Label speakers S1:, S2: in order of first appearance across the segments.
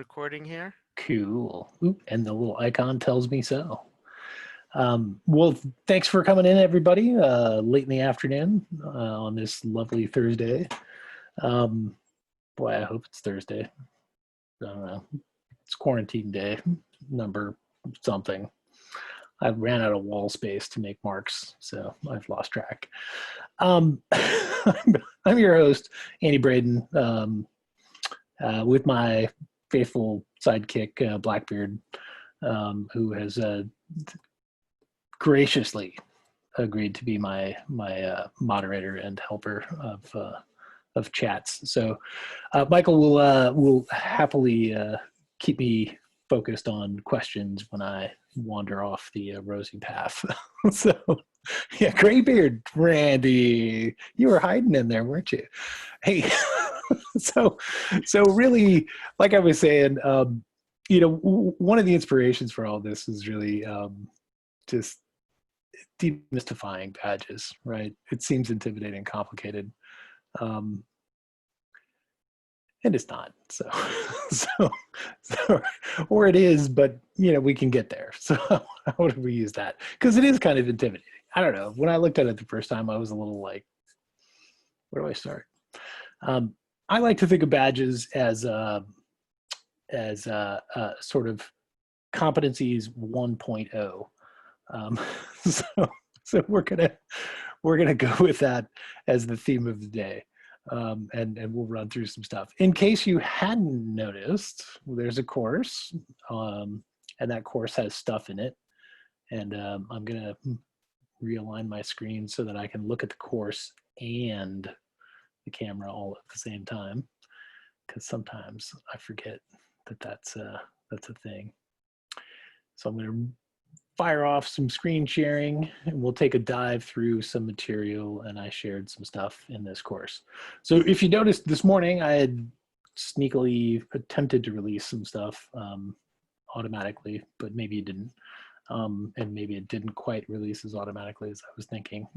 S1: recording here.
S2: Cool. Oop, and the little icon tells me so. Well, thanks for coming in, everybody, late in the afternoon on this lovely Thursday. Boy, I hope it's Thursday. I don't know. It's quarantine day, number something. I ran out of wall space to make marks, so I've lost track. I'm your host, Andy Braden, with my faithful sidekick, Blackbeard, who has graciously agreed to be my moderator and helper of chats. So Michael will happily keep me focused on questions when I wander off the rosy path. So yeah, gray beard, Randy, you were hiding in there, weren't you? Hey, so really, like I was saying, one of the inspirations for all this is really just demystifying badges, right? It seems intimidating, complicated, and it's not. So, or it is, but we can get there. So, how do we use that? Because it is kind of intimidating. I don't know. When I looked at it the first time, I was a little like, where do I start? I like to think of badges as sort of competencies 1.0. So we're gonna go with that as the theme of the day, and we'll run through some stuff. In case you hadn't noticed, there's a course, and that course has stuff in it, and I'm gonna realign my screen so that I can look at the course and the camera all at the same time, because sometimes I forget that that's a thing. So I'm going to fire off some screen sharing, and we'll take a dive through some material, and I shared some stuff in this course. So if you noticed this morning, I had sneakily attempted to release some stuff automatically, but maybe it didn't. And maybe it didn't quite release as automatically as I was thinking.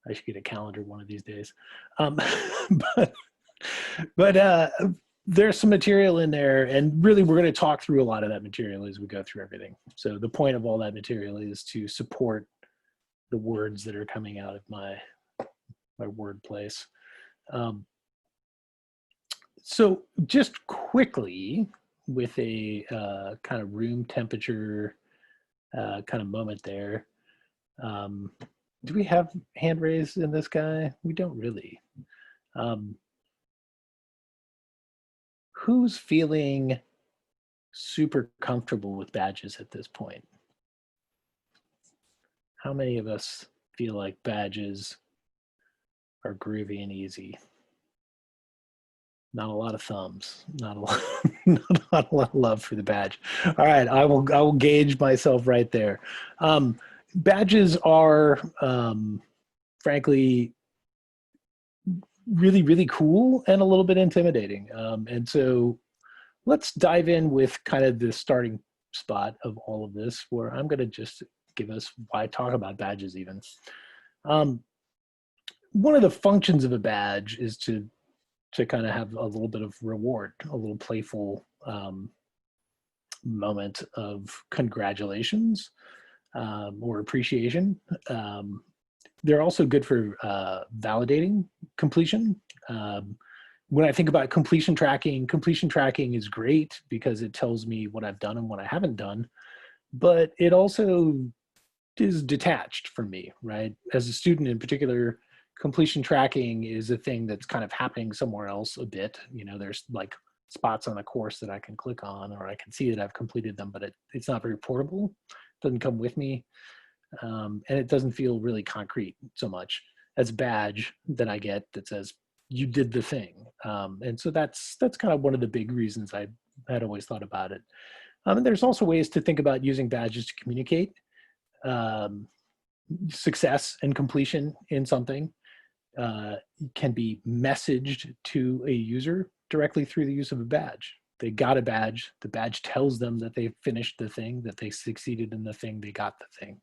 S2: I should get a calendar one of these days. But there's some material in there, and really we're going to talk through a lot of that material as we go through everything. So the point of all that material is to support the words that are coming out of my word place. So just quickly, with a kind of room temperature kind of moment there, do we have hand raised in this guy? We don't really. Who's feeling super comfortable with badges at this point? How many of us feel like badges are groovy and easy? Not a lot of thumbs. Not a lot, not a lot of love for the badge. All right, I will gauge myself right there. Badges are, frankly, really, really cool and a little bit intimidating. And so let's dive in with kind of the starting spot of all of this, where I'm going to just give us why I talk about badges even. One of the functions of a badge is to kind of have a little bit of reward, a little playful moment of congratulations or appreciation. They're also good for validating completion. When I think about completion tracking is great because it tells me what I've done and what I haven't done, but it also is detached from me, right? As a student in particular, completion tracking is a thing that's kind of happening somewhere else a bit. There's like spots on the course that I can click on, or I can see that I've completed them, but it's not very portable. It doesn't come with me. And it doesn't feel really concrete so much as a badge that I get that says you did the thing. And so that's kind of one of the big reasons I had always thought about it. And there's also ways to think about using badges to communicate success and completion in something. Can be messaged to a user directly through the use of a badge. They got a badge. The badge tells them that they finished the thing, that they succeeded in the thing, they got the thing.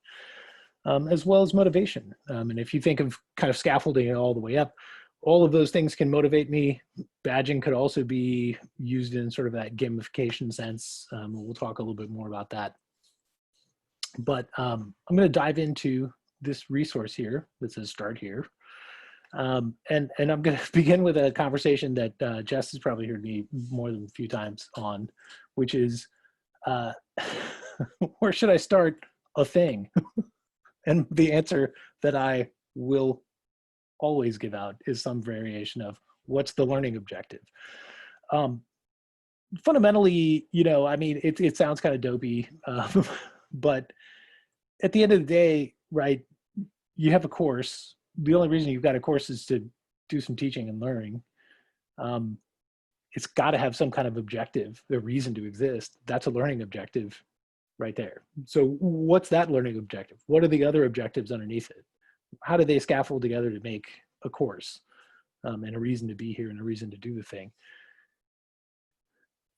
S2: As well as motivation. And if you think of kind of scaffolding it all the way up, all of those things can motivate me Badging could also be used in sort of that gamification sense. We'll talk a little bit more about that. But I'm going to dive into this resource here that says start here. And I'm going to begin with a conversation that Jess has probably heard me more than a few times on, which is, where should I start a thing? And the answer that I will always give out is some variation of what's the learning objective. Fundamentally, you know, I mean, it sounds kind of dopey, but at the end of the day, right, you have a course. The only reason you've got a course is to do some teaching and learning. It's got to have some kind of objective, the reason to exist. That's a learning objective right there. So what's that learning objective? What are the other objectives underneath it? How do they scaffold together to make a course, and a reason to be here and a reason to do the thing?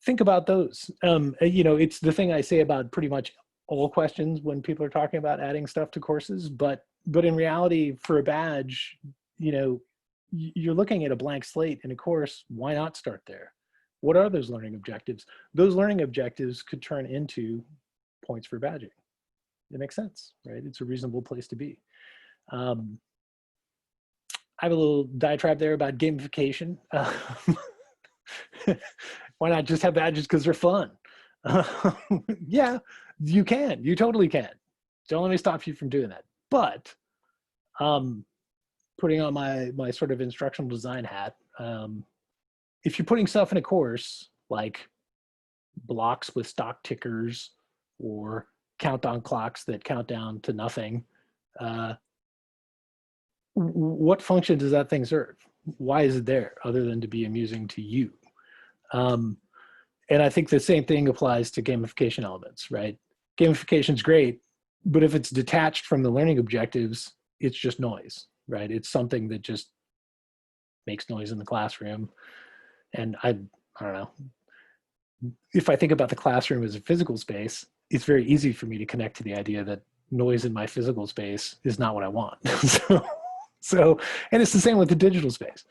S2: Think about those. You know, it's the thing I say about pretty much all questions when people are talking about adding stuff to courses, but in reality, for a badge, you know, you're looking at a blank slate in a course. Why not start there? What are those learning objectives? Those learning objectives could turn into points for badging. It makes sense, right? It's a reasonable place to be. I have a little diatribe there about gamification. Why not just have badges because they're fun? Yeah, you can. You totally can. Don't let me stop you from doing that. But putting on my sort of instructional design hat, if you're putting stuff in a course like blocks with stock tickers or countdown clocks that count down to nothing, what function does that thing serve? Why is it there other than to be amusing to you? And I think the same thing applies to gamification elements, right? Gamification is great, but if it's detached from the learning objectives, it's just noise, right? It's something that just makes noise in the classroom. And I don't know, if I think about the classroom as a physical space, it's very easy for me to connect to the idea that noise in my physical space is not what I want. So, and it's the same with the digital space.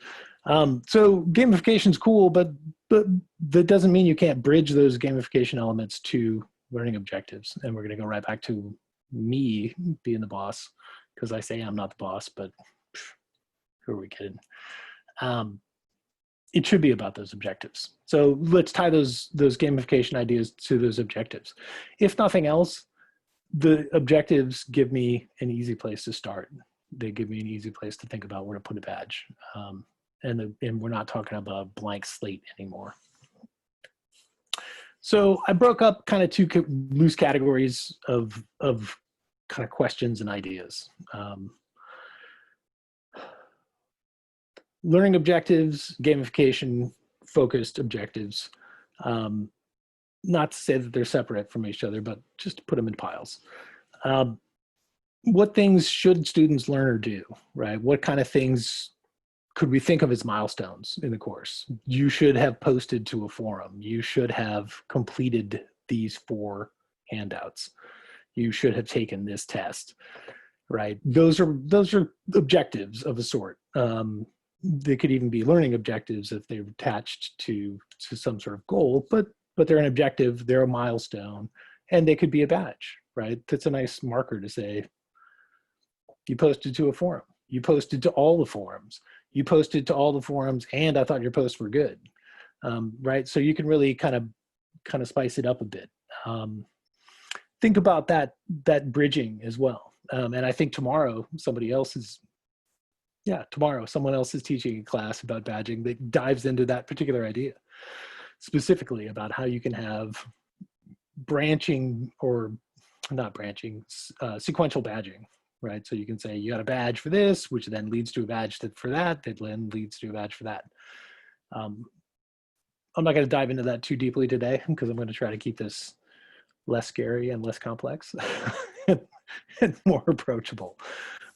S2: So gamification is cool, but that doesn't mean you can't bridge those gamification elements to learning objectives. And we're going to go right back to me being the boss, because I say I'm not the boss, but who are we kidding? It should be about those objectives. So let's tie those gamification ideas to those objectives. If nothing else, the objectives give me an easy place to start. They give me an easy place to think about where to put a badge. And we're not talking about a blank slate anymore. So I broke up kind of two loose categories of kind of questions and ideas. Learning objectives, gamification focused objectives. Not to say that they're separate from each other, but just to put them in piles. What things should students learn or do, right? What kind of things could we think of as milestones in the course? You should have posted to a forum. You should have completed these 4 handouts. You should have taken this test, right? Those are objectives of a sort. They could even be learning objectives if they're attached to some sort of goal, but they're an objective, they're a milestone, and they could be a badge, right? That's a nice marker to say, you posted to a forum. You posted to all the forums. You posted to all the forums, and I thought your posts were good, right? So you can really kind of spice it up a bit. Think about that bridging as well. And I think tomorrow someone else is teaching a class about badging that dives into that particular idea, specifically about how you can have branching or not branching, sequential badging, right? So you can say you got a badge for this, which then leads to a badge for that then leads to a badge for that. I'm not going to dive into that too deeply today because I'm going to try to keep this less scary and less complex and more approachable.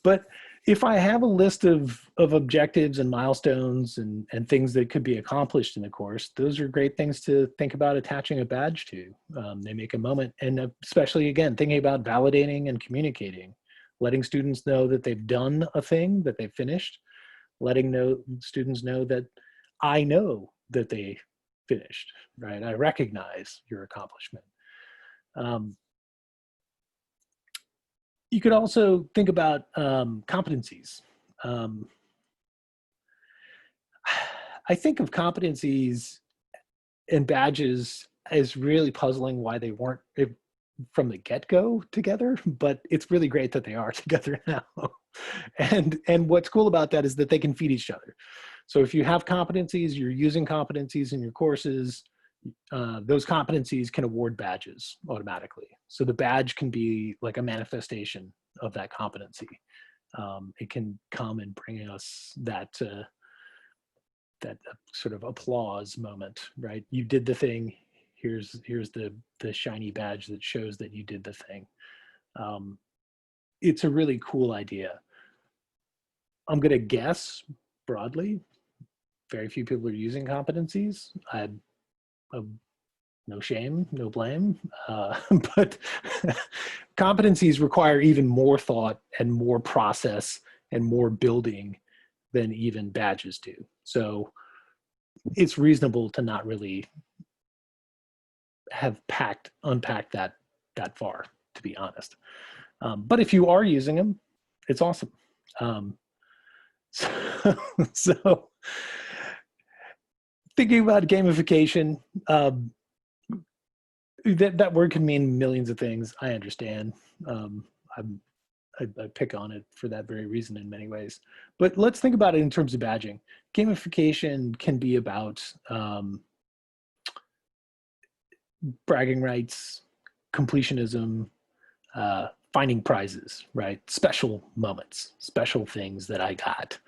S2: But if I have a list of objectives and milestones and things that could be accomplished in the course, those are great things to think about attaching a badge to. They make a moment, and especially, again, thinking about validating and communicating, letting students know that they've done a thing, that they've finished, letting students know that I know that they finished, right? I recognize your accomplishment. You could also think about competencies. Um, I think of competencies and badges as really puzzling why they weren't from the get-go together, but it's really great that they are together now. And what's cool about that is that they can feed each other. So if you have competencies, you're using competencies in your courses, those competencies can award badges automatically. So the badge can be like a manifestation of that competency. It can come and bring us that sort of applause moment, right? You did the thing. Here's the shiny badge that shows that you did the thing. It's a really cool idea. I'm going to guess broadly, very few people are using competencies. I no shame, no blame, but competencies require even more thought and more process and more building than even badges do. So it's reasonable to not really have unpacked that far, to be honest. But if you are using them, it's awesome. So thinking about gamification, that word can mean millions of things. I understand. I pick on it for that very reason in many ways. But let's think about it in terms of badging. Gamification can be about bragging rights, completionism, finding prizes, right? Special moments, special things that I got.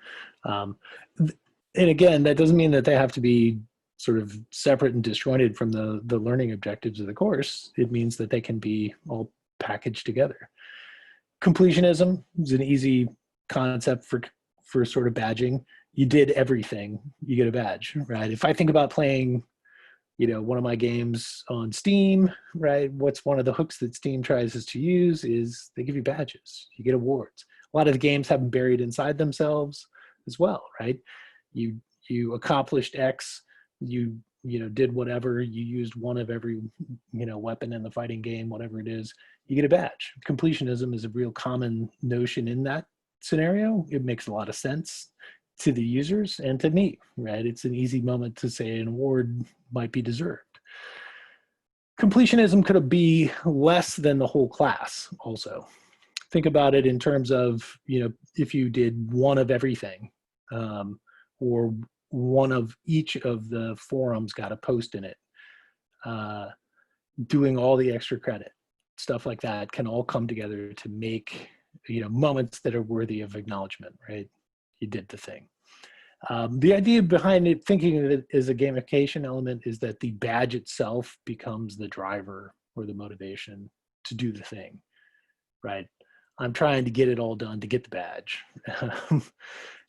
S2: And again, that doesn't mean that they have to be sort of separate and disjointed from the learning objectives of the course. It means that they can be all packaged together. Completionism is an easy concept for sort of badging. You did everything, you get a badge, right? If I think about playing, one of my games on Steam, right? What's one of the hooks that Steam tries to use is they give you badges, you get awards. A lot of the games have them buried inside themselves as well, right? You accomplished X, you did whatever, you used one of every weapon in the fighting game, whatever it is, you get a badge. Completionism is a real common notion in that scenario. It makes a lot of sense to the users and to me, right? It's an easy moment to say an award might be deserved. Completionism could be less than the whole class also. Think about it in terms of, if you did one of everything, or one of each of the forums got a post in it, doing all the extra credit, stuff like that can all come together to make, moments that are worthy of acknowledgement, right? You did the thing. The idea behind it, thinking of it as a gamification element, is that the badge itself becomes the driver or the motivation to do the thing, right? I'm trying to get it all done to get the badge.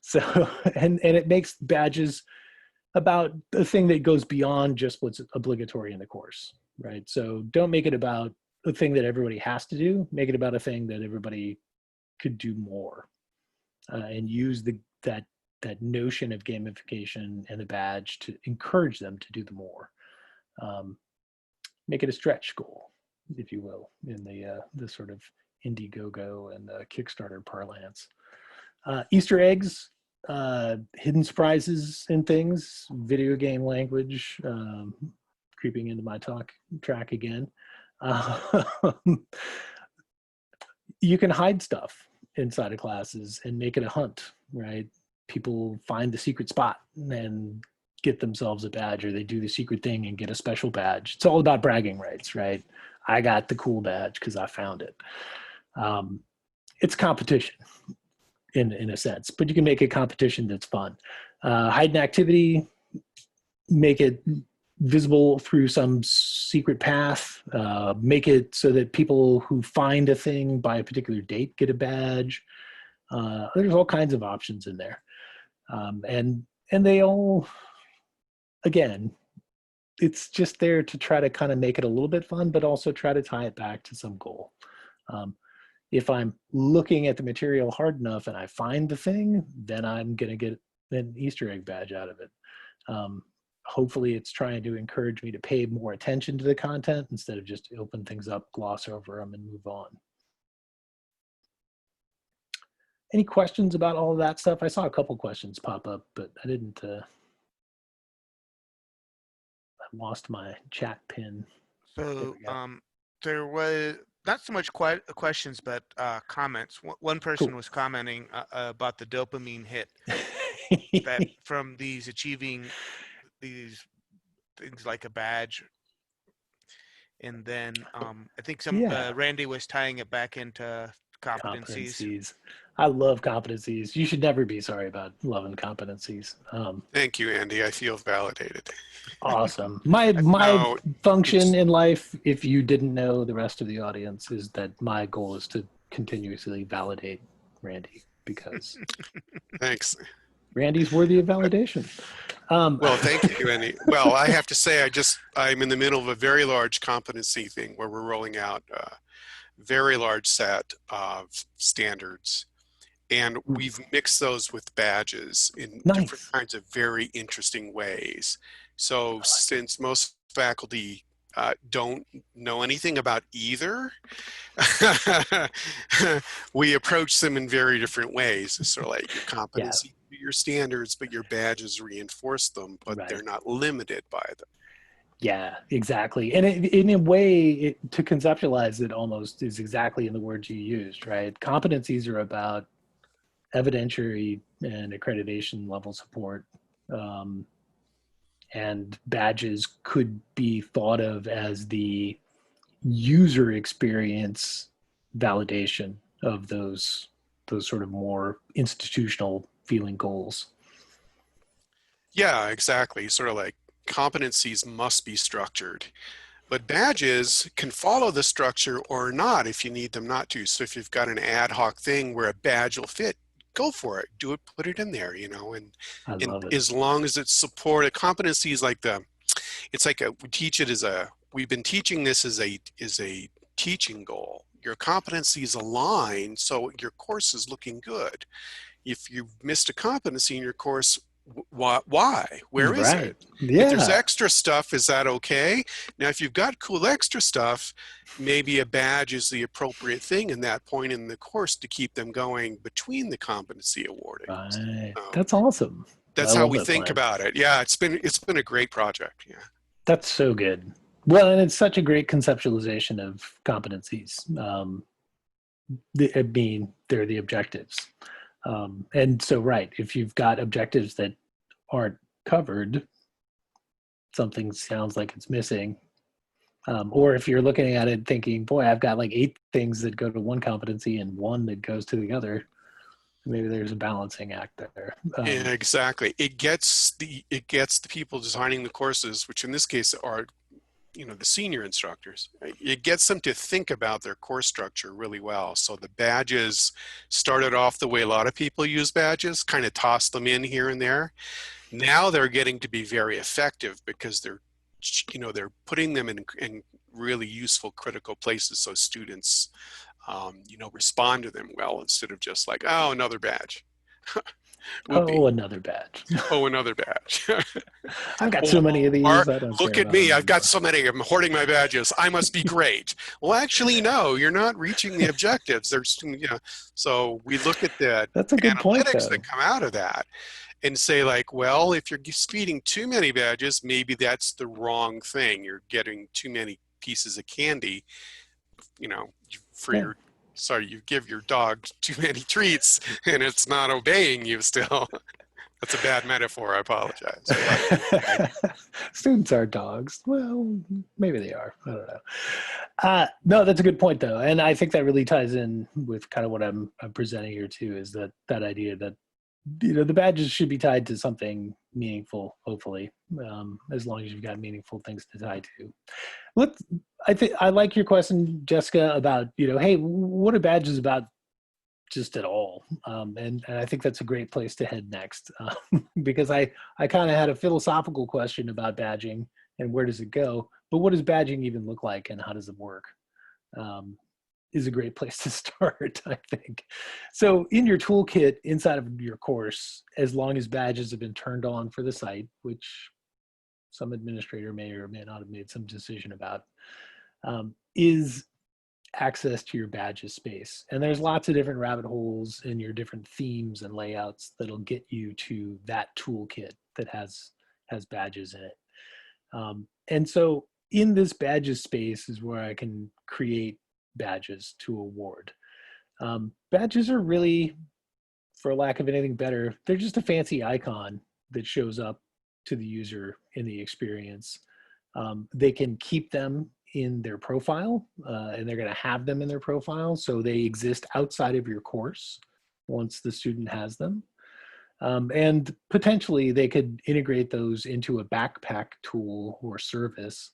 S2: So, and it makes badges about a thing that goes beyond just what's obligatory in the course, right? So don't make it about a thing that everybody has to do. Make it about a thing that everybody could do more, and use that notion of gamification and the badge to encourage them to do the more. Make it a stretch goal, if you will, in the sort of Indiegogo and the Kickstarter parlance. Easter eggs, hidden surprises and things, video game language, creeping into my talk track again. You can hide stuff inside of classes and make it a hunt, right? People find the secret spot and get themselves a badge, or they do the secret thing and get a special badge. It's all about bragging rights, right? I got the cool badge because I found it. It's competition in a sense, but you can make a competition that's fun. Hide an activity, make it visible through some secret path, make it so that people who find a thing by a particular date get a badge. There's all kinds of options in there. And they all, again, it's just there to try to kind of make it a little bit fun, but also try to tie it back to some goal. If I'm looking at the material hard enough and I find the thing, then I'm going to get an Easter egg badge out of it. hopefully it's trying to encourage me to pay more attention to the content instead of just open things up, gloss over them, and move on. Any questions about all of that stuff? I saw a couple questions pop up, but I didn't, I lost my chat pin.
S1: So there was not so much questions, but comments. One person
S2: Cool.
S1: was commenting about the dopamine hit that from these achieving these things like a badge. And then I think
S2: Yeah.
S1: Randy was tying it back into competencies.
S2: Competencies. I love competencies. You should never be sorry about loving competencies.
S3: Thank you, Andy. I feel validated.
S2: Awesome. My
S3: No,
S2: function in life, if you didn't know the rest of the audience, is that my goal is to continuously validate Randy because
S3: thanks.
S2: Randy's worthy of validation.
S3: Well, thank you, Andy. Well, I have to say, I'm in the middle of a very large competency thing where we're rolling out a very large set of standards. And we've mixed those with badges in different kinds of very interesting ways. So since most faculty don't know anything about either, we approach them in very different ways. It's sort of like your competency, your standards, but your badges reinforce them, but they're not limited by them.
S2: Yeah, exactly. And in a way, to conceptualize it almost is exactly in the words you used, right? Competencies are about evidentiary and accreditation level support. And badges could be thought of as the user experience validation of those sort of more institutional feeling goals.
S3: Yeah, exactly. Sort of like competencies must be structured, but badges can follow the structure or not if you need them not to. So if you've got an ad hoc thing where a badge will fit, go for it, do it, put it in there, you know, and as long as it's supported, competencies like we teach it as we've been teaching this as a teaching goal. Your competencies align, so your course is looking good. If you've missed a competency in your course, why? Where is it?
S2: Yeah.
S3: If there's extra stuff, is that okay? Now, if you've got cool extra stuff, maybe a badge is the appropriate thing in that point in the course to keep them going between the competency awarding.
S2: Right. That's awesome.
S3: That's how we think about it. Yeah, it's been a great project. Yeah.
S2: That's so good. Well, and it's such a great conceptualization of competencies. They're the objectives. And so, right, if you've got objectives that aren't covered, something sounds like it's missing. Or if you're looking at it thinking, boy, I've got like 8 things that go to one competency and 1 that goes to the other, maybe there's a balancing act there.
S3: Yeah, exactly. It gets the people designing the courses, which in this case are, you know, the senior instructors. It gets them to think about their course structure really well. So the badges started off the way a lot of people use badges, kind of toss them in here and there. Now they're getting to be very effective because they're putting them in really useful, critical places so students, respond to them well instead of just like, oh, another badge.
S2: Another badge.
S3: Another badge.
S2: I've got so many of these.
S3: Look at me. I've got so many. I'm hoarding my badges. I must be great. Well, actually, no, you're not reaching the objectives. So we look at the analytics that come out of that and say like, well, if you're feeding too many badges, maybe that's the wrong thing. You're getting too many pieces of candy, you give your dog too many treats and it's not obeying you still. That's a bad metaphor. I apologize.
S2: Students are dogs. Well, maybe they are. I don't know. No, that's a good point though. And I think that really ties in with kind of what I'm presenting here too, is that idea that, the badges should be tied to something meaningful, hopefully, as long as you've got meaningful things to tie to. I like your question, Jessica, about, hey, what are badges about just at all? And I think that's a great place to head next, because I kind of had a philosophical question about badging and where does it go, but what does badging even look like and how does it work? Is a great place to start, I think. So in your toolkit inside of your course, as long as badges have been turned on for the site, which some administrator may or may not have made some decision about, is access to your badges space. And there's lots of different rabbit holes in your different themes and layouts that'll get you to that toolkit that has badges in it. And so in this badges space is where I can create badges to award. Badges are really, for lack of anything better, they're just a fancy icon that shows up to the user in the experience. They can keep them in their profile, and they're going to have them in their profile, so they exist outside of your course once the student has them. And potentially they could integrate those into a backpack tool or service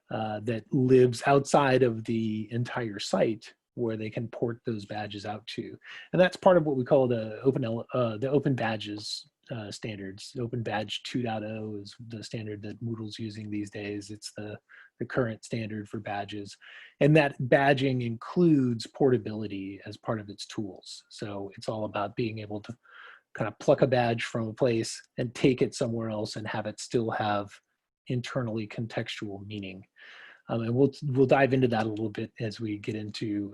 S2: that lives outside of the entire site, where they can port those badges out to. And that's part of what we call the open badges standards. Open Badge 2.0 is the standard that Moodle's using these days. It's the current standard for badges. And that badging includes portability as part of its tools. So it's all about being able to kind of pluck a badge from a place and take it somewhere else and have it still have internally contextual meaning. And we'll dive into that a little bit as we get into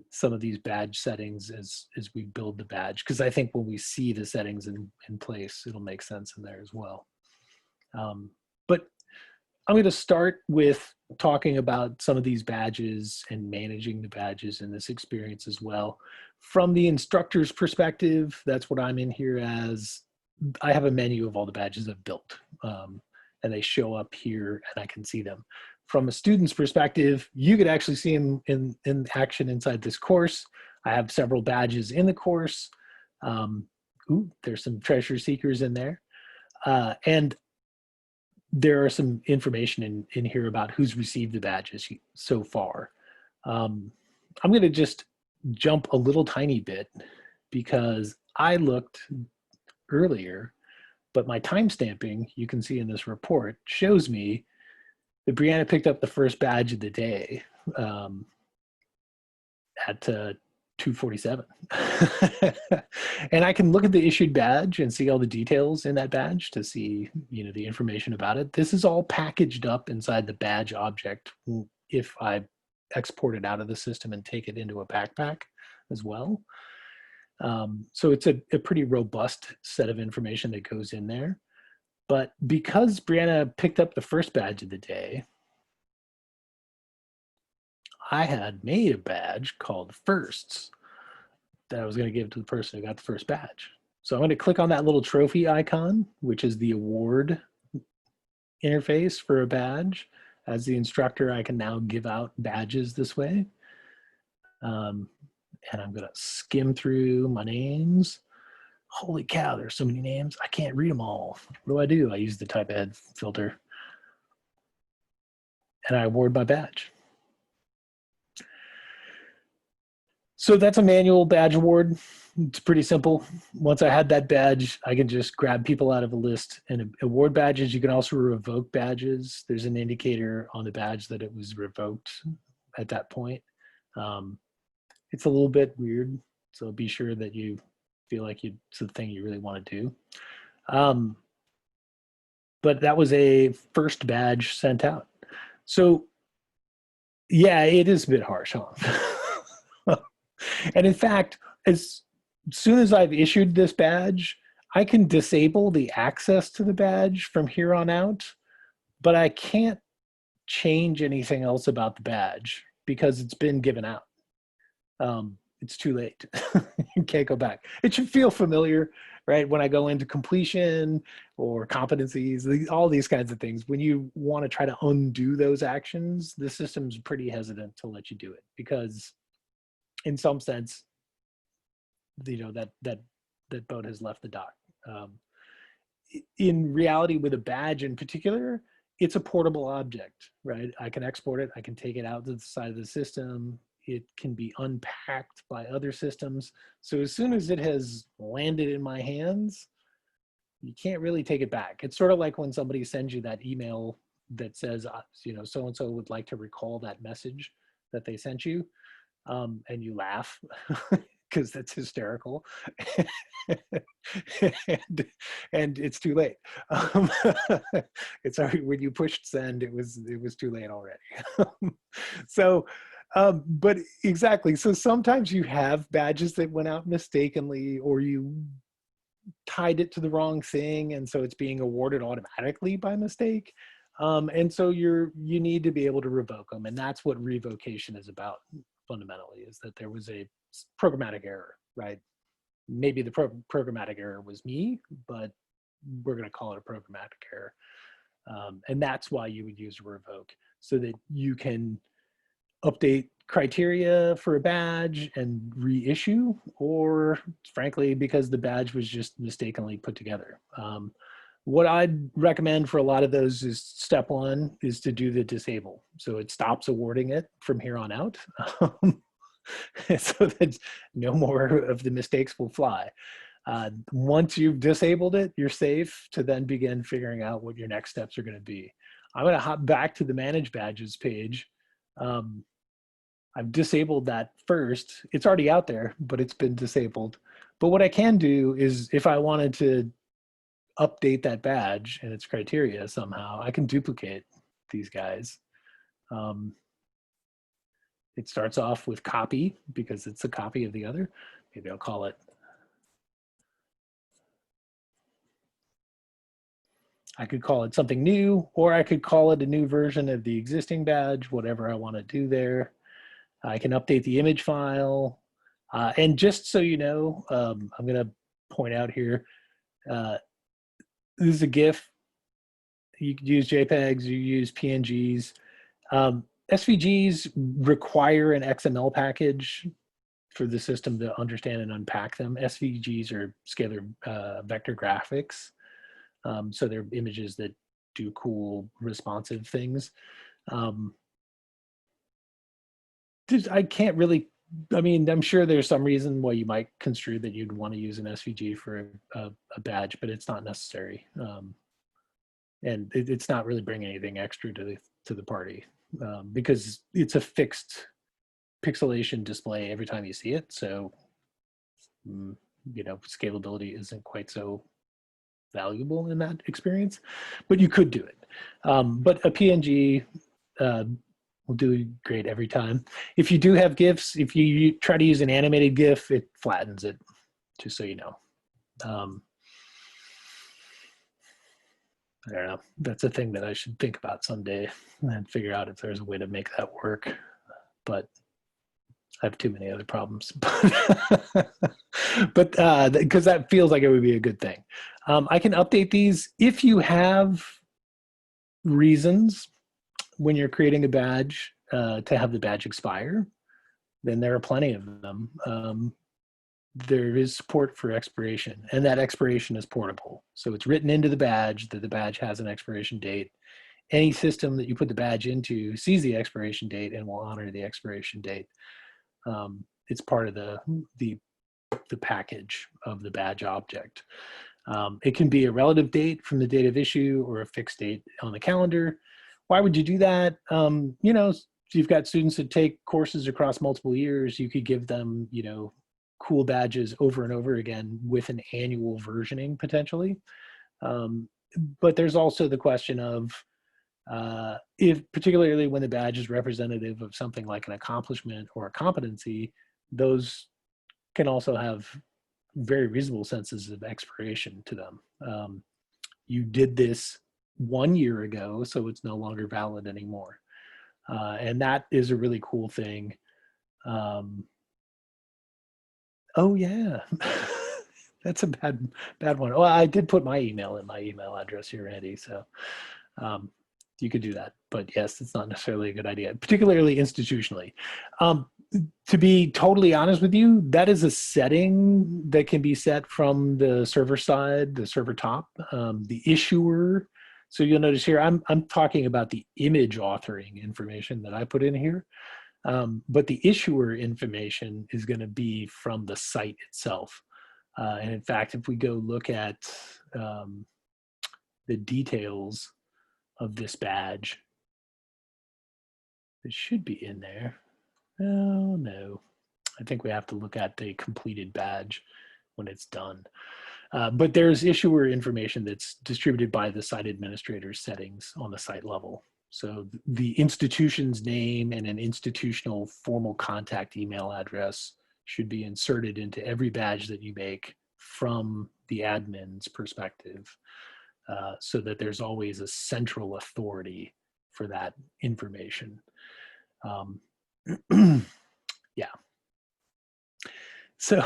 S2: some of these badge settings as we build the badge, because I think when we see the settings in place, it'll make sense in there as well. But I'm going to start with talking about some of these badges and managing the badges in this experience as well. From the instructor's perspective, that's what I'm in here as. I have a menu of all the badges I've built, and they show up here and I can see them. From a student's perspective, you could actually see them in action inside this course. I have several badges in the course. Ooh, there's some treasure seekers in there. And there are some information in here about who's received the badges so far. I'm going to just jump a little tiny bit because I looked earlier, but my timestamping, you can see in this report, shows me that Brianna picked up the first badge of the day at 2:47. And I can look at the issued badge and see all the details in that badge to see, the information about it. This is all packaged up inside the badge object if I export it out of the system and take it into a backpack as well. So it's a pretty robust set of information that goes in there. But because Brianna picked up the first badge of the day, I had made a badge called Firsts that I was going to give to the person who got the first badge. So I'm going to click on that little trophy icon, which is the award interface for a badge. As the instructor, I can now give out badges this way. And I'm going to skim through my names. Holy cow, there's so many names. I can't read them all. What do? I use the type ahead filter. And I award my badge. So that's a manual badge award. It's pretty simple. Once I had that badge, I can just grab people out of a list and award badges. You can also revoke badges. There's an indicator on the badge that it was revoked at that point. It's a little bit weird, so be sure that you feel like it's the thing you really want to do. But that was a first badge sent out. So yeah, it is a bit harsh, huh? And in fact, as soon as I've issued this badge, I can disable the access to the badge from here on out, but I can't change anything else about the badge because it's been given out. It's too late. You can't go back. It should feel familiar, right? When I go into completion or competencies, all these kinds of things, when you want to try to undo those actions, the system's pretty hesitant to let you do it because in some sense, that boat has left the dock. In reality, with a badge in particular, it's a portable object, right? I can export it. I can take it out to the side of the system. It can be unpacked by other systems. So as soon as it has landed in my hands, you can't really take it back. It's sort of like when somebody sends you that email that says, so-and-so would like to recall that message that they sent you. And you laugh because that's hysterical. and, and it's too late. Um, it's already, when you pushed send, it was too late already. So, but exactly. So sometimes you have badges that went out mistakenly, or you tied it to the wrong thing, and so it's being awarded automatically by mistake. And so you need to be able to revoke them, and that's what revocation is about fundamentally, is that there was a programmatic error, right? Maybe the programmatic error was me, but we're going to call it a programmatic error. And that's why you would use a revoke, so that you can update criteria for a badge and reissue, or frankly, because the badge was just mistakenly put together. What I'd recommend for a lot of those is step one is to do the disable. So it stops awarding it from here on out. So that no more of the mistakes will fly. Once you've disabled it, you're safe to then begin figuring out what your next steps are going to be. I'm going to hop back to the manage badges page. I've disabled that first. It's already out there, but it's been disabled. But what I can do is, if I wanted to update that badge and its criteria somehow, I can duplicate these guys. It starts off with copy because it's a copy of the other. Maybe I'll call it, I could call it something new, or I could call it a new version of the existing badge, whatever I want to do there. I can update the image file. And just so you know, I'm going to point out here, this is a GIF. You could use JPEGs, you use PNGs. SVGs require an XML package for the system to understand and unpack them. SVGs are scalar vector graphics. So they're images that do cool responsive things. I can't really, I mean, I'm sure there's some reason why you might construe that you'd want to use an SVG for a badge, but it's not necessary. And it's not really bringing anything extra to the party, because it's a fixed pixelation display every time you see it. So, you know, scalability isn't quite so valuable in that experience, but you could do it. But a PNG will do great every time. If you do have GIFs, if you try to use an animated GIF, it flattens it, just so you know. I don't know. That's a thing that I should think about someday and figure out if there's a way to make that work. But I have too many other problems. But because that feels like it would be a good thing. I can update these if you have reasons when you're creating a badge to have the badge expire. Then there are plenty of them. There is support for expiration, and that expiration is portable. So it's written into the badge that the badge has an expiration date. Any system that you put the badge into sees the expiration date and will honor the expiration date. It's part of the package of the badge object. It can be a relative date from the date of issue or a fixed date on the calendar. Why would you do that? You know, if you've got students that take courses across multiple years, you could give them, you know, cool badges over and over again with an annual versioning potentially. But there's also the question of, if particularly when the badge is representative of something like an accomplishment or a competency, those can also have very reasonable senses of expiration to them. You did this 1 year ago, so it's no longer valid anymore. And that is a really cool thing. Oh yeah, that's a bad one. Well, I did put my email in my email address here, Andy, so you could do that. But yes, it's not necessarily a good idea, particularly institutionally. To be totally honest with you, that is a setting that can be set from the server side, the server top, the issuer. So you'll notice here, I'm talking about the image authoring information that I put in here. But the issuer information is going to be from the site itself. And in fact, if we go look at the details of this badge, it should be in there. Oh no. I think we have to look at the completed badge when it's done. But there's issuer information that's distributed by the site administrator's settings on the site level. So the institution's name and an institutional formal contact email address should be inserted into every badge that you make from the admin's perspective, so that there's always a central authority for that information. Yeah. So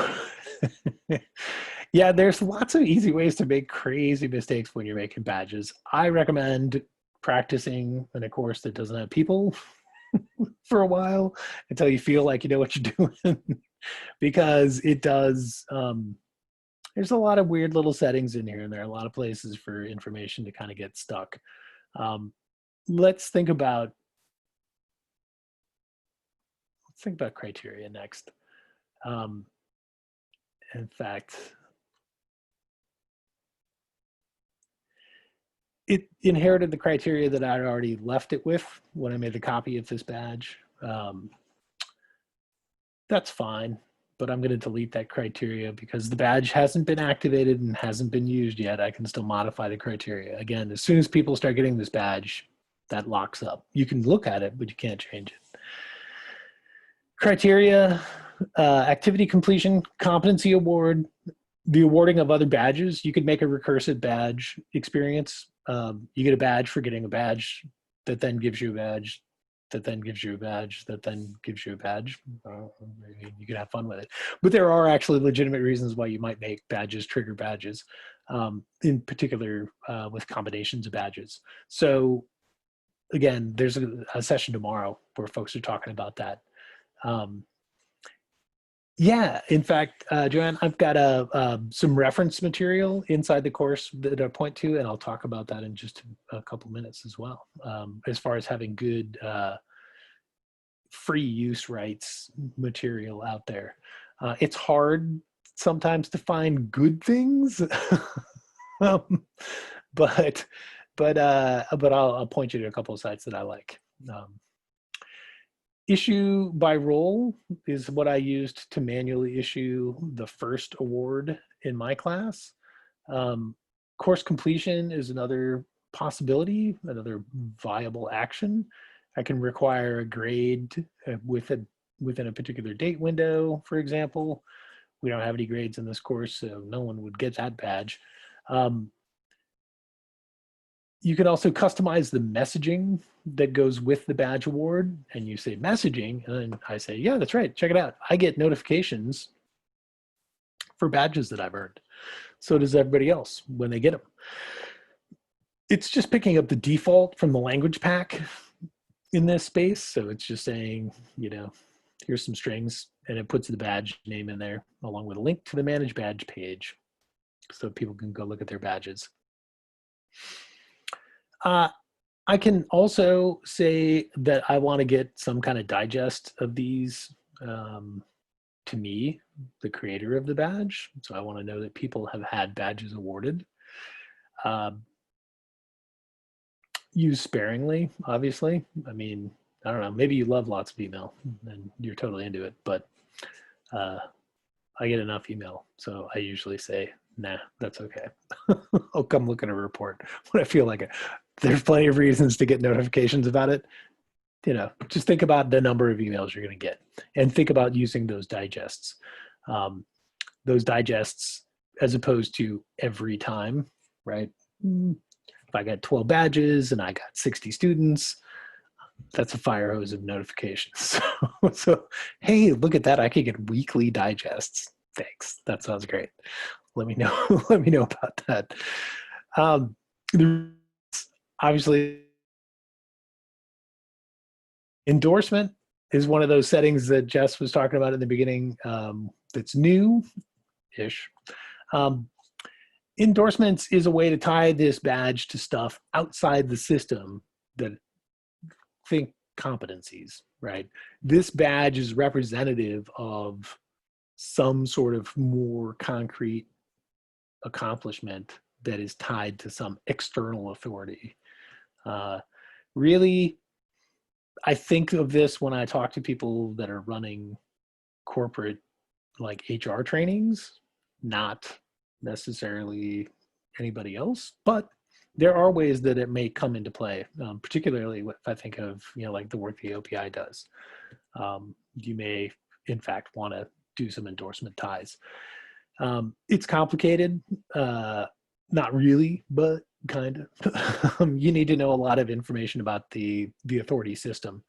S2: yeah, there's lots of easy ways to make crazy mistakes when you're making badges. I recommend practicing in a course that doesn't have people for a while until you feel like you know what you're doing, because it does. There's a lot of weird little settings in here, and there are a lot of places for information to kind of get stuck. Let's think about criteria next. In fact, it inherited the criteria that I'd already left it with when I made the copy of this badge. That's fine, but I'm going to delete that criteria because the badge hasn't been activated and hasn't been used yet. I can still modify the criteria. Again, as soon as people start getting this badge, that locks up. You can look at it, but you can't change it. Criteria, activity completion, competency award, the awarding of other badges. You could make a recursive badge experience. You get a badge for getting a badge that then gives you a badge, that then gives you a badge, that then gives you a badge. You can have fun with it. But there are actually legitimate reasons why you might make badges trigger badges, in particular with combinations of badges. So again, there's a session tomorrow where folks are talking about that. Yeah, in fact, Joanne, I've got some reference material inside the course that I point to, and I'll talk about that in just a couple minutes as well. As far as having good free use rights material out there. It's hard sometimes to find good things, but I'll point you to a couple of sites that I like. Issue by role is what I used to manually issue the first award in my class. Course completion is another possibility, another viable action. I can require a grade within a particular date window, for example. We don't have any grades in this course, so no one would get that badge. You can also customize the messaging that goes with the badge award, and you say messaging, and I say, yeah, that's right, check it out. I get notifications for badges that I've earned. So does everybody else when they get them. It's just picking up the default from the language pack in this space. So it's just saying, here's some strings, and it puts the badge name in there along with a link to the manage badge page so people can go look at their badges. I can also say that I want to get some kind of digest of these to me, the creator of the badge. So I want to know that people have had badges awarded. Use sparingly, obviously. I mean, I don't know, maybe you love lots of email and you're totally into it, but I get enough email. So I usually say, nah, that's okay. I'll come look at a report when I feel like it. There's plenty of reasons to get notifications about it. Just think about the number of emails you're going to get and think about using those digests. Those digests as opposed to every time, right? If I got 12 badges and I got 60 students, that's a fire hose of notifications. So, hey, look at that. I could get weekly digests. Thanks. That sounds great. Let me know. Let me know about that. Obviously, endorsement is one of those settings that Jess was talking about in the beginning that's new-ish. Endorsements is a way to tie this badge to stuff outside the system that think competencies, right? This badge is representative of some sort of more concrete accomplishment that is tied to some external authority. Really, I think of this when I talk to people that are running corporate like HR trainings, not necessarily anybody else, but there are ways that it may come into play, particularly if I think of, like the work the OPI does. You may, in fact, want to do some endorsement ties. It's complicated, not really, but kind of. You need to know a lot of information about the authority system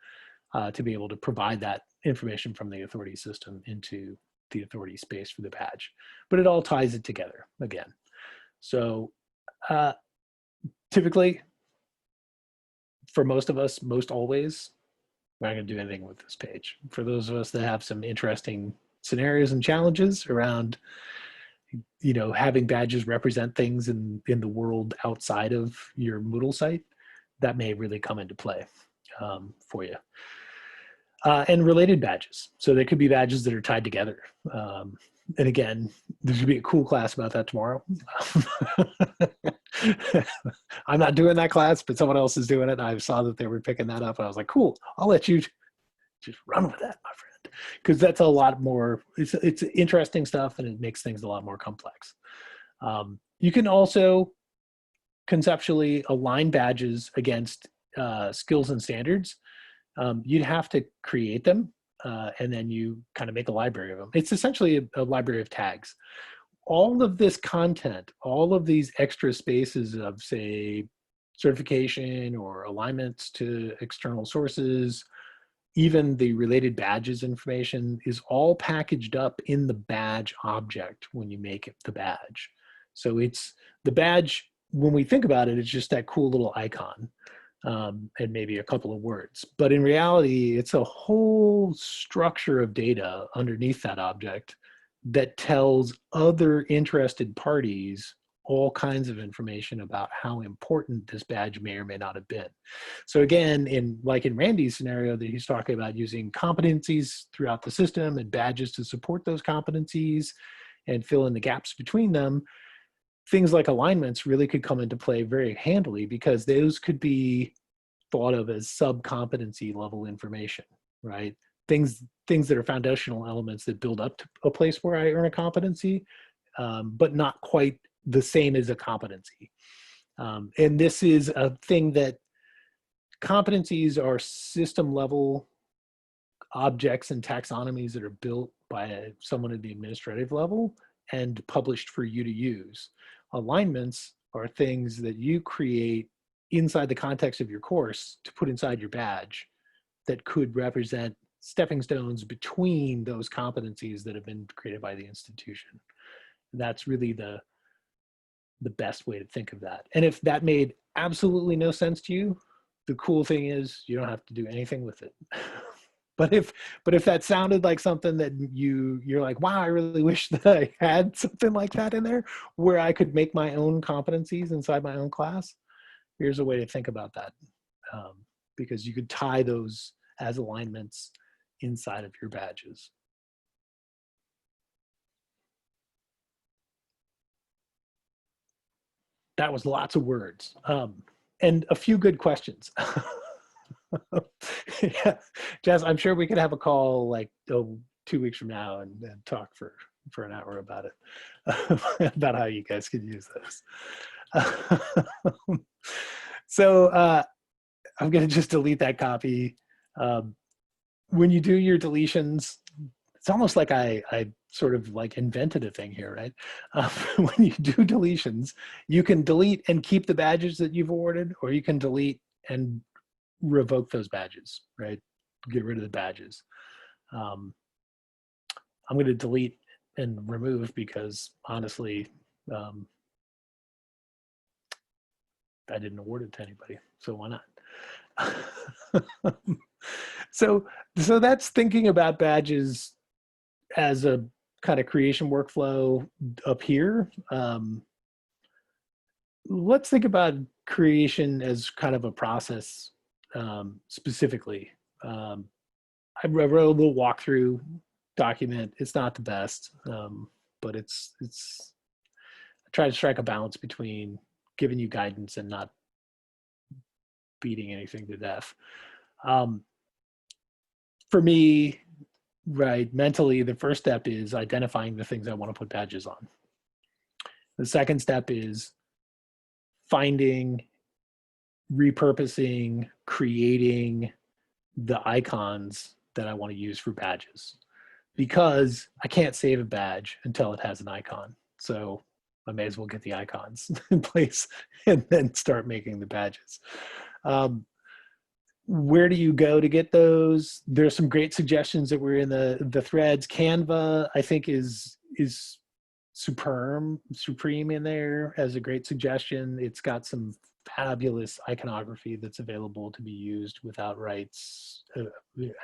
S2: to be able to provide that information from the authority system into the authority space for the badge. But it all ties it together again. So typically, for most of us, most always, we're not going to do anything with this page. For those of us that have some interesting scenarios and challenges around, having badges represent things in the world outside of your Moodle site, that may really come into play for you. And related badges. So there could be badges that are tied together. And again, there should be a cool class about that tomorrow. I'm not doing that class, but someone else is doing it. I saw that they were picking that up. And I was like, cool, I'll let you just run with that, my friend. Because that's a lot more, it's interesting stuff, and it makes things a lot more complex. You can also conceptually align badges against skills and standards. You'd have to create them, and then you kind of make a library of them. It's essentially a library of tags. All of this content, all of these extra spaces of, say, certification or alignments to external sources, even the related badges information is all packaged up in the badge object when you make it the badge. So it's the badge, when we think about it, it's just that cool little icon. And maybe a couple of words. But in reality, it's a whole structure of data underneath that object that tells other interested parties all kinds of information about how important this badge may or may not have been. So again, in Randy's scenario that he's talking about, using competencies throughout the system and badges to support those competencies and fill in the gaps between them, things like alignments really could come into play very handily, because those could be thought of as sub-competency level information, right? Things that are foundational elements that build up to a place where I earn a competency, but not quite the same as a competency. And this is a thing that competencies are system level objects and taxonomies that are built by someone at the administrative level and published for you to use. Alignments are things that you create inside the context of your course to put inside your badge that could represent stepping stones between those competencies that have been created by the institution. That's really the best way to think of that. And if that made absolutely no sense to you, the cool thing is you don't have to do anything with it. But if that sounded like something that you're like, wow, I really wish that I had something like that in there where I could make my own competencies inside my own class, here's a way to think about that. Because you could tie those as alignments inside of your badges. That was lots of words, and a few good questions. Yeah, Jess, I'm sure we could have a call like 2 weeks from now and talk for an hour about it, about how you guys could use this. So I'm going to just delete that copy. When you do your deletions, it's almost like I sort of like invented a thing here, right? When you do deletions, you can delete and keep the badges that you've awarded, or you can delete and revoke those badges, right? Get rid of the badges. I'm going to delete and remove because honestly, I didn't award it to anybody, so why not? So that's thinking about badges as a kind of creation workflow up here. Let's think about creation as kind of a process specifically. I wrote a little walkthrough document. It's not the best, but it's I try to strike a balance between giving you guidance and not beating anything to death. For me, right, mentally, the first step is identifying the things I want to put badges on. The second step is finding, repurposing, creating the icons that I want to use for badges, because I can't save a badge until it has an icon. So I may as well get the icons in place and then start making the badges. Where do you go to get those? There's some great suggestions that were in the threads. Canva, I think, is supreme in there as a great suggestion. It's got some fabulous iconography that's available to be used without rights,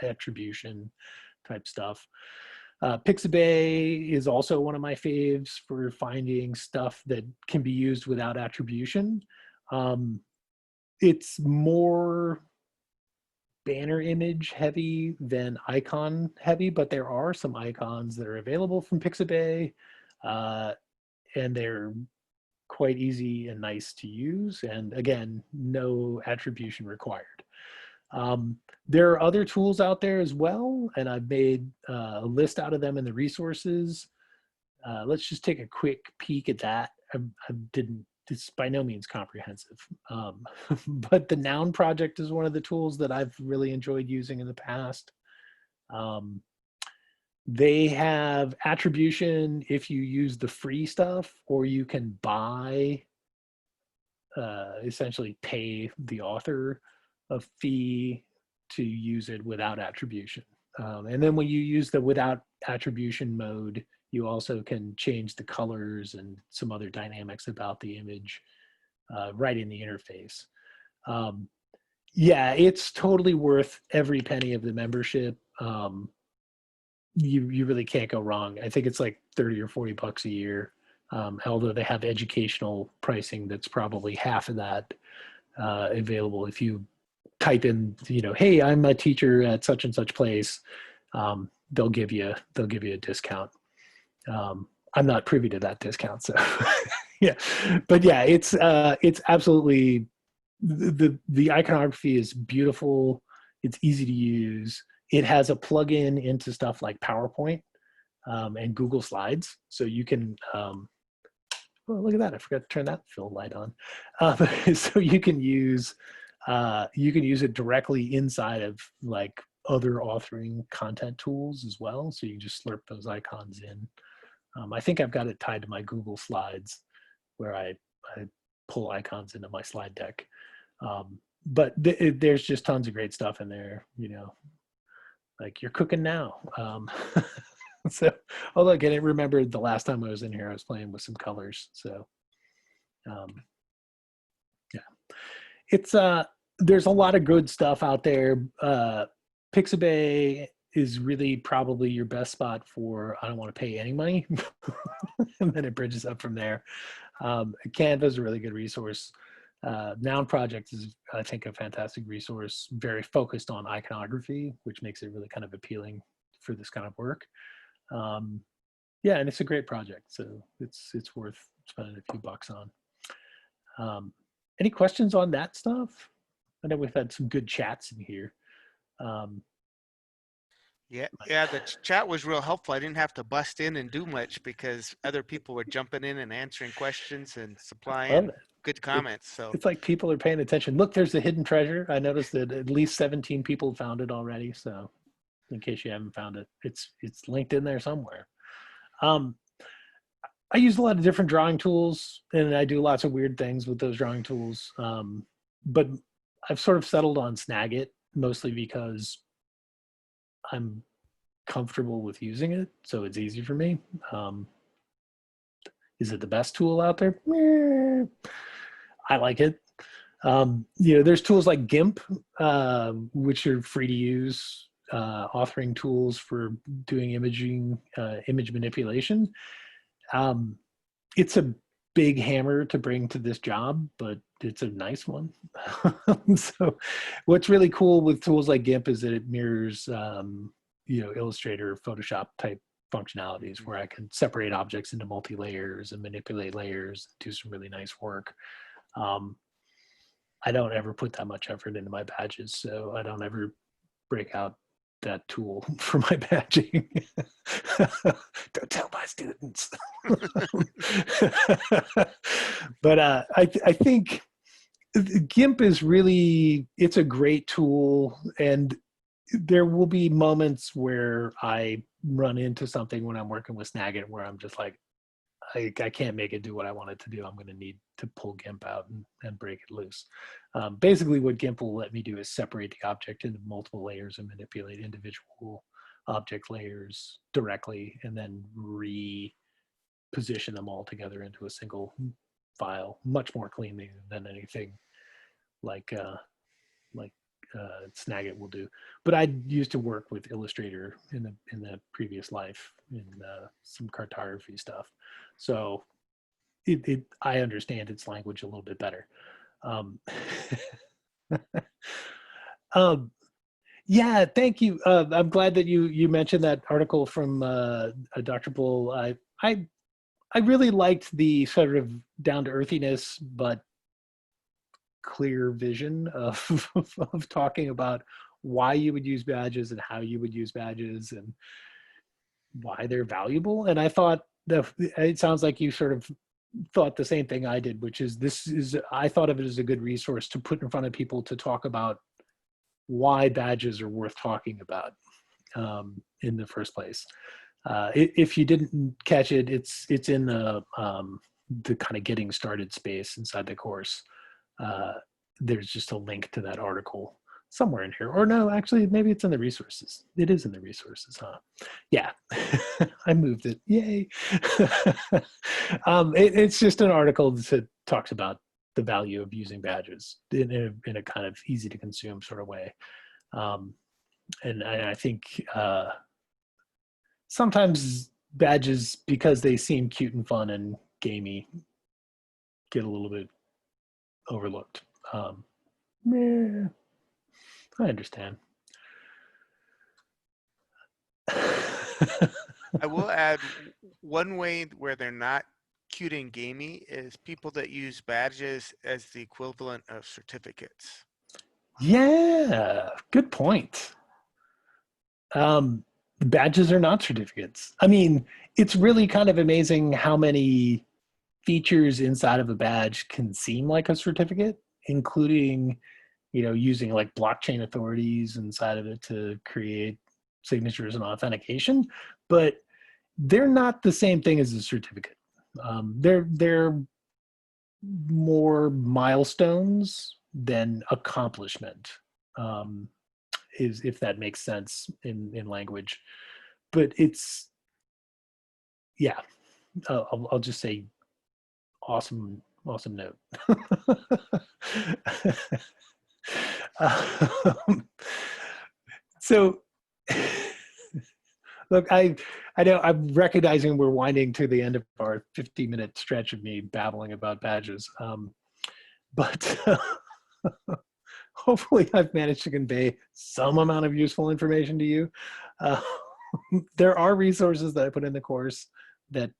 S2: attribution type stuff. Pixabay is also one of my faves for finding stuff that can be used without attribution. It's more banner image heavy than icon heavy, but there are some icons that are available from Pixabay, and they're quite easy and nice to use. And again, no attribution required. There are other tools out there as well, and I've made a list out of them in the resources. Let's just take a quick peek at that. I didn't, it's by no means comprehensive, but the Noun project is one of the tools that I've really enjoyed using in the past. They have attribution if you use the free stuff, or you can buy, essentially pay the author a fee to use it without attribution. And then when you use the without attribution mode, you also can change the colors and some other dynamics about the image right in the interface. Yeah, it's totally worth every penny of the membership. You really can't go wrong. I think it's like 30 or 40 bucks a year. Although they have educational pricing that's probably half of that available if you type in, hey, I'm a teacher at such and such place. They'll give you a discount. I'm not privy to that discount, so yeah. But yeah, it's absolutely, the iconography is beautiful. It's easy to use. It has a plug-in into stuff like PowerPoint and Google Slides, so you can. Oh, look at that! I forgot to turn that fill light on. So you can use it directly inside of like other authoring content tools as well. So you can just slurp those icons in. I think I've got it tied to my Google Slides, where I pull icons into my slide deck. But there's just tons of great stuff in there. Like you're cooking now. So, oh look, I didn't remember the last time I was in here, I was playing with some colors. So, yeah, it's there's a lot of good stuff out there. Pixabay is really probably your best spot for I don't want to pay any money, and then it bridges up from there. Canva is a really good resource. Noun Project is, I think, a fantastic resource, very focused on iconography, which makes it really kind of appealing for this kind of work. Yeah, and it's a great project, so it's worth spending a few bucks on. Any questions on that stuff? I know we've had some good chats in here.
S1: Yeah, the chat was real helpful. I didn't have to bust in and do much because other people were jumping in and answering questions and supplying good comments. So
S2: it's like people are paying attention. Look, there's the hidden treasure. I noticed that at least 17 people found it already. So in case you haven't found it, it's linked in there somewhere. I use a lot of different drawing tools, and I do lots of weird things with those drawing tools. But I've sort of settled on Snagit, mostly because I'm comfortable with using it, so it's easy for me. Is it the best tool out there? I like it. There's tools like GIMP, which are free to use, authoring tools for doing image manipulation. It's a big hammer to bring to this job, but it's a nice one. So what's really cool with tools like GIMP is that it mirrors, Illustrator, Photoshop type functionalities where I can separate objects into multi-layers and manipulate layers, do some really nice work. I don't ever put that much effort into my badges, so I don't ever break out that tool for my badging. Don't tell my students. But I think GIMP is really, it's a great tool, and there will be moments where I run into something when I'm working with Snagit where I'm just like, I can't make it do what I want it to do. I'm going to need to pull GIMP out and break it loose. Basically, what GIMP will let me do is separate the object into multiple layers and manipulate individual object layers directly, and then reposition them all together into a single file, much more cleanly than anything like Snagit will do. But I used to work with Illustrator in the previous life in some cartography stuff, so I understand its language a little bit better. Um, yeah, thank you. I'm glad that you mentioned that article from Dr. Bull. I really liked the sort of down to earthiness, but clear vision of of talking about why you would use badges and how you would use badges and why they're valuable. And I thought that it sounds like you sort of thought the same thing I did, which is I thought of it as a good resource to put in front of people to talk about why badges are worth talking about in the first place. If you didn't catch it, it's in the kind of getting started space inside the course. There's just a link to that article somewhere in here. Or no, actually, maybe it's in the resources. It is in the resources, huh? Yeah, I moved it. Yay. It's just an article that talks about the value of using badges in a kind of easy to consume sort of way. And I think sometimes badges, because they seem cute and fun and gamey, get a little bit overlooked. Yeah, I understand.
S1: I will add one way where they're not cute and gamey is people that use badges as the equivalent of certificates.
S2: Yeah, good point. Badges are not certificates. I mean, it's really kind of amazing how many features inside of a badge can seem like a certificate, including, using like blockchain authorities inside of it to create signatures and authentication, but they're not the same thing as a certificate. They're more milestones than accomplishment, is if that makes sense in language. But it's, yeah, I'll just say awesome note. So look, I know I'm recognizing we're winding to the end of our 50-minute stretch of me babbling about badges, but hopefully I've managed to convey some amount of useful information to you. There are resources that I put in the course that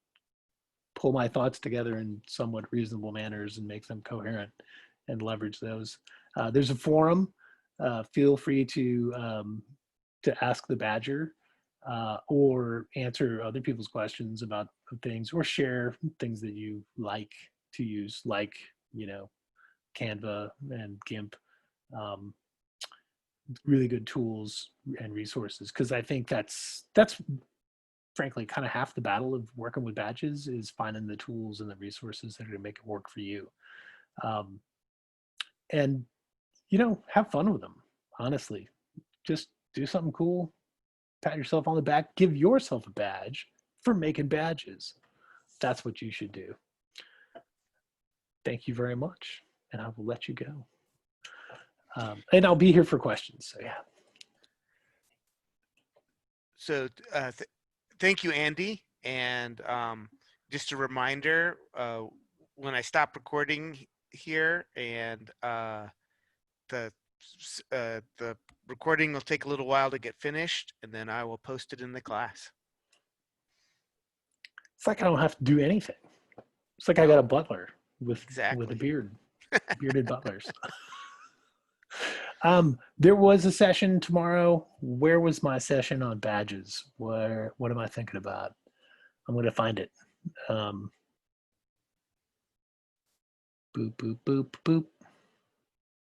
S2: pull my thoughts together in somewhat reasonable manners and make them coherent, and leverage those. There's a forum. Feel free to ask the Badger, or answer other people's questions about things, or share things that you like to use, like, Canva and GIMP. Really good tools and resources, because I think that's frankly kind of half the battle of working with badges, is finding the tools and the resources that are going to make it work for you. And have fun with them. Honestly, just do something cool, pat yourself on the back, give yourself a badge for making badges. That's what you should do. Thank you very much, and I will let you go. And I'll be here for questions. So yeah.
S1: So thank you, Andy. And just a reminder, when I stop recording here, and the recording will take a little while to get finished, and then I will post it in the class.
S2: It's like I don't have to do anything. It's like I got a butler with a beard, bearded butlers. There was a session tomorrow. Where was my session on badges? What am I thinking about? I'm going to find it. Boop, boop, boop, boop.